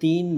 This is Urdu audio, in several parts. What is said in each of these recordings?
3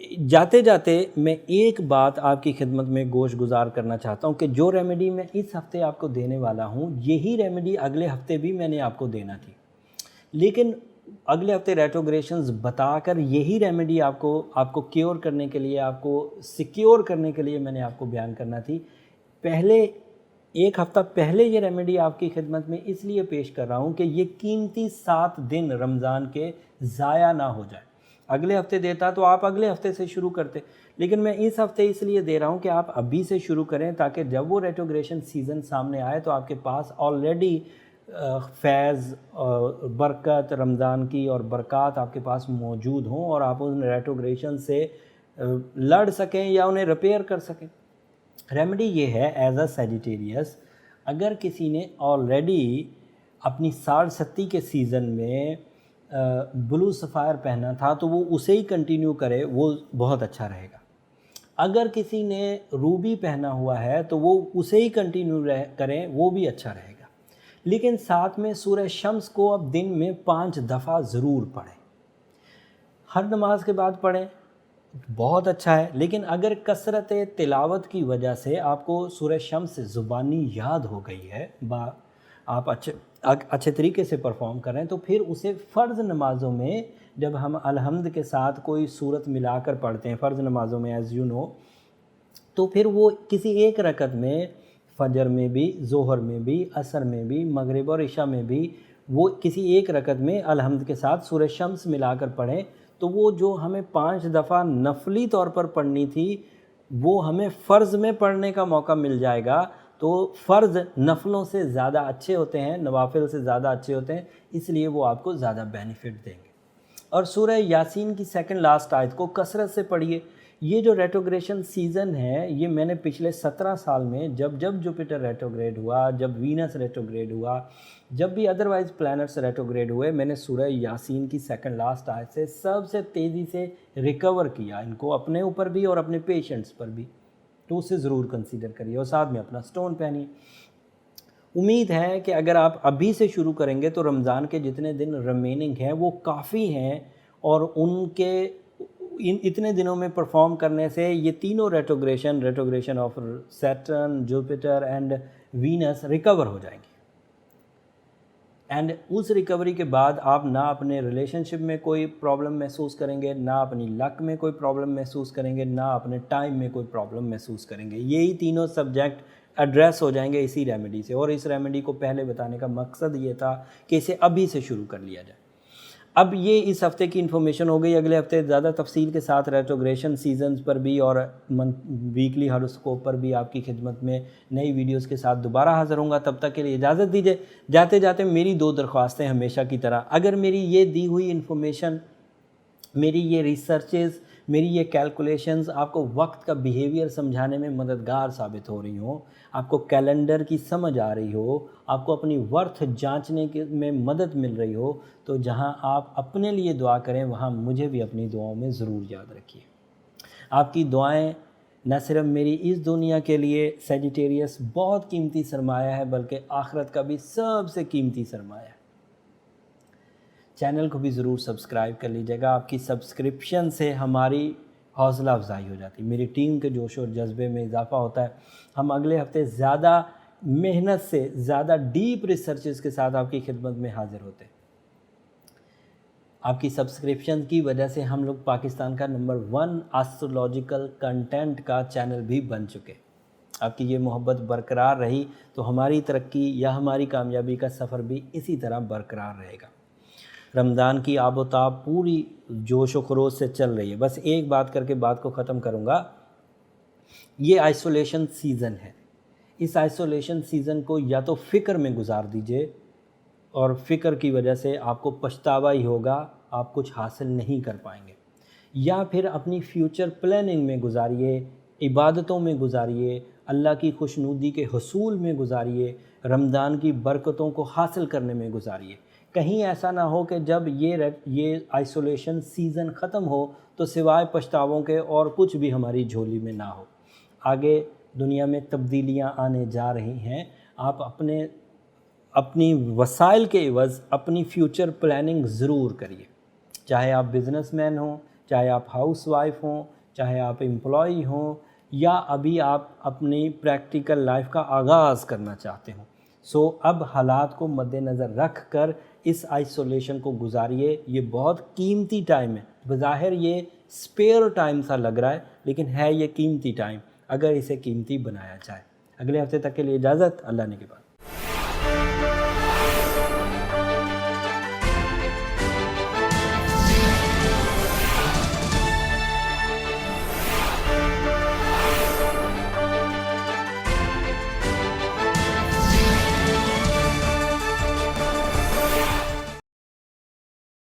جاتے جاتے میں ایک بات آپ کی خدمت میں گوش گزار کرنا چاہتا ہوں کہ جو ریمیڈی میں اس ہفتے آپ کو دینے والا ہوں یہی ریمیڈی اگلے ہفتے بھی میں نے آپ کو دینا تھی، لیکن اگلے ہفتے ریٹروگریشنز بتا کر یہی ریمیڈی آپ کو کیور کرنے کے لیے، آپ کو سیکیور کرنے کے لیے میں نے آپ کو بیان کرنا تھی۔ پہلے ایک ہفتہ پہلے یہ ریمیڈی آپ کی خدمت میں اس لیے پیش کر رہا ہوں کہ یہ قیمتی 7 دن رمضان کے ضائع نہ ہو جائے۔ اگلے ہفتے دیتا تو آپ اگلے ہفتے سے شروع کرتے، لیکن میں اس ہفتے اس لیے دے رہا ہوں کہ آپ ابھی سے شروع کریں تاکہ جب وہ ریٹروگریشن سیزن سامنے آئے تو آپ کے پاس آلریڈی فیض برکت رمضان کی اور برکات آپ کے پاس موجود ہوں اور آپ ان ریٹروگریشن سے لڑ سکیں یا انہیں ریپیئر کر سکیں۔ ریمیڈی یہ ہے ایز اے سیجیٹیریس، اگر کسی نے آلریڈی اپنی ساڑھ ستی کے سیزن میں بلو سفائر پہنا تھا تو وہ اسے ہی کنٹینیو کرے، وہ بہت اچھا رہے گا۔ اگر کسی نے روبی پہنا ہوا ہے تو وہ اسے ہی کنٹینیو کریں، وہ بھی اچھا رہے گا، لیکن ساتھ میں سورہ شمس کو اب دن میں 5 دفعہ ضرور پڑھیں۔ ہر نماز کے بعد پڑھیں، بہت اچھا ہے، لیکن اگر کثرت تلاوت کی وجہ سے آپ کو سورہ شمس زبانی یاد ہو گئی ہے، آپ اچھے طریقے سے پرفارم کریں تو پھر اسے فرض نمازوں میں جب ہم الحمد کے ساتھ کوئی صورت ملا کر پڑھتے ہیں فرض نمازوں میں ایز یو نو، تو پھر وہ کسی ایک رکعت میں فجر میں بھی، ظہر میں بھی، عصر میں بھی، مغرب اور عشاء میں بھی وہ کسی ایک رکعت میں الحمد کے ساتھ سورہ شمس ملا کر پڑھیں تو وہ جو ہمیں 5 دفعہ نفلی طور پر پڑھنی تھی وہ ہمیں فرض میں پڑھنے کا موقع مل جائے گا۔ تو فرض نفلوں سے زیادہ اچھے ہوتے ہیں، نوافل سے زیادہ اچھے ہوتے ہیں، اس لیے وہ آپ کو زیادہ بینیفٹ دیں گے۔ اور سورہ یاسین کی سیکنڈ لاسٹ آیت کو کثرت سے پڑھیے۔ یہ جو ریٹروگریشن سیزن ہے یہ میں نے پچھلے 17 سال میں جب جوپیٹر ریٹروگریڈ ہوا، جب وینس ریٹروگریڈ ہوا، جب بھی ادروائز پلانٹس ریٹروگریڈ ہوئے، میں نے سورہ یاسین کی سیکنڈ لاسٹ آیت سے سب سے تیزی سے ریکور کیا ان کو، اپنے اوپر بھی اور اپنے پیشنٹس پر بھی، تو اسے ضرور کنسیڈر کریے اور ساتھ میں اپنا سٹون پہنیے۔ امید ہے کہ اگر آپ ابھی سے شروع کریں گے تو رمضان کے جتنے دن ریمیننگ ہیں وہ کافی ہیں، اور ان کے اتنے دنوں میں پرفارم کرنے سے یہ تینوں retrogression of Saturn, Jupiter and Venus recover ہو جائیں گے۔ اینڈ اس ریکوری کے بعد آپ نہ اپنے ریلیشن شپ میں کوئی پرابلم محسوس کریں گے، نہ اپنی لک میں کوئی پرابلم محسوس کریں گے، نہ اپنے ٹائم میں کوئی پرابلم محسوس کریں گے۔ یہی تینوں سبجیکٹ ایڈریس ہو جائیں گے اسی ریمیڈی سے، اور اس ریمیڈی کو پہلے بتانے کا مقصد یہ تھا کہ اسے ابھی سے شروع کر لیا جائے۔ اب یہ اس ہفتے کی انفارمیشن ہو گئی، اگلے ہفتے زیادہ تفصیل کے ساتھ ریٹروگریشن سیزنز پر بھی اور ویکلی ہاروسکوپ پر بھی آپ کی خدمت میں نئی ویڈیوز کے ساتھ دوبارہ حاضر ہوں گا۔ تب تک کے لیے اجازت دیجیے۔ جاتے جاتے میری 2 درخواستیں ہمیشہ کی طرح، اگر میری یہ دی ہوئی انفارمیشن، میری یہ ریسرچز، میری یہ کیلکولیشنز آپ کو وقت کا بیہیویئر سمجھانے میں مددگار ثابت ہو رہی ہوں، آپ کو کیلنڈر کی سمجھ آ رہی ہو، آپ کو اپنی ورتھ جانچنے میں مدد مل رہی ہو، تو جہاں آپ اپنے لیے دعا کریں وہاں مجھے بھی اپنی دعاؤں میں ضرور یاد رکھیے۔ آپ کی دعائیں نہ صرف میری اس دنیا کے لیے سیجیٹیریس بہت قیمتی سرمایہ ہے، بلکہ آخرت کا بھی سب سے قیمتی سرمایہ ہے۔ چینل کو بھی ضرور سبسکرائب کر لیجیے گا، آپ کی سبسکرپشن سے ہماری حوصلہ افزائی ہو جاتی، میری ٹیم کے جوش اور جذبے میں اضافہ ہوتا ہے، ہم اگلے ہفتے زیادہ محنت سے، زیادہ ڈیپ ریسرچز کے ساتھ آپ کی خدمت میں حاضر ہوتے ہیں۔ آپ کی سبسکرپشن کی وجہ سے ہم لوگ پاکستان کا نمبر 1 ایسٹرولوجیکل کنٹینٹ کا چینل بھی بن چکے۔ آپ کی یہ محبت برقرار رہی تو ہماری ترقی یا ہماری کامیابی کا سفر بھی اسی طرح برقرار رہے گا۔ رمضان کی آب و تاب پوری جوش و خروش سے چل رہی ہے۔ بس ایک بات کر کے بات کو ختم کروں گا، یہ آئسولیشن سیزن ہے، اس آئسولیشن سیزن کو یا تو فکر میں گزار دیجئے، اور فکر کی وجہ سے آپ کو پچھتاوا ہی ہوگا، آپ کچھ حاصل نہیں کر پائیں گے، یا پھر اپنی فیوچر پلاننگ میں گزاریے، عبادتوں میں گزاریے، اللہ کی خوشنودی کے حصول میں گزاریے، رمضان کی برکتوں کو حاصل کرنے میں گزاریے۔ کہیں ایسا نہ ہو کہ جب یہ آئسولیشن سیزن ختم ہو تو سوائے پچھتاووں کے اور کچھ بھی ہماری جھولی میں نہ ہو۔ آگے دنیا میں تبدیلیاں آنے جا رہی ہیں، آپ اپنی وسائل کے عوض اپنی فیوچر پلاننگ ضرور کریے، چاہے آپ بزنس مین ہوں چاہے آپ ہاؤس وائف ہوں، چاہے آپ امپلائی ہوں، یا ابھی آپ اپنی پریکٹیکل لائف کا آغاز کرنا چاہتے ہوں۔ سو اب حالات کو مد نظر رکھ کر اس آئسولیشن کو گزاریے۔ یہ بہت قیمتی ٹائم ہے، بظاہر یہ اسپیئر ٹائم سا لگ رہا ہے، لیکن ہے یہ قیمتی ٹائم اگر اسے قیمتی بنایا جائے۔ اگلے ہفتے تک کے لیے اجازت، اللہ نے کے بعد۔